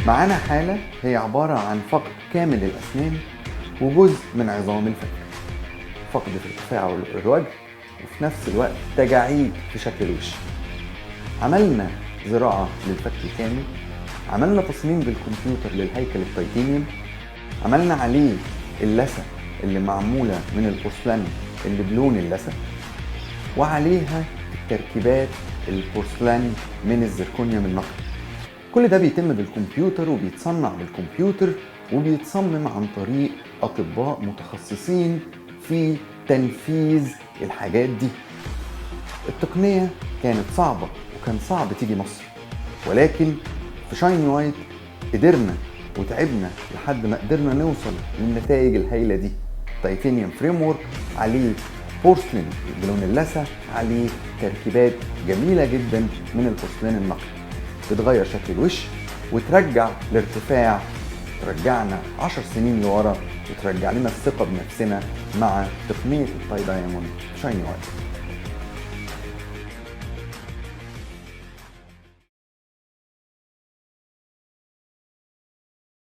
معانا حالة هي عبارة عن فقد كامل الأسنان وجزء من عظام الفك، فقد في ارتفاع الوجه وفي نفس الوقت تجاعيد في شكل الوش. عملنا زراعة للفك الكامل، عملنا تصميم بالكمبيوتر للهيكل التيتانيوم، عملنا عليه اللثة اللي معمولة من البورسلان اللي بلون اللثة، وعليها التركيبات البورسلان من الزركونيوم النقي. كل ده بيتم بالكمبيوتر وبيتصنع بالكمبيوتر وبيتصمم عن طريق أطباء متخصصين في تنفيذ الحاجات دي. التقنية كانت صعبة وكان صعب تيجي مصر، ولكن في شايني وايت قدرنا وتعبنا لحد ما قدرنا نوصل للنتائج الهائلة دي. تيتانيوم فريمورك عليه بورسلين بلون اللثة، عليه تركيبات جميلة جدا من البورسلين النقي بتغير شكل الوش وترجع الارتفاع، ترجعنا 10 سنين لورا وترجع لنا الثقة بنفسنا مع تقنية التاي دايموند شايني وايت.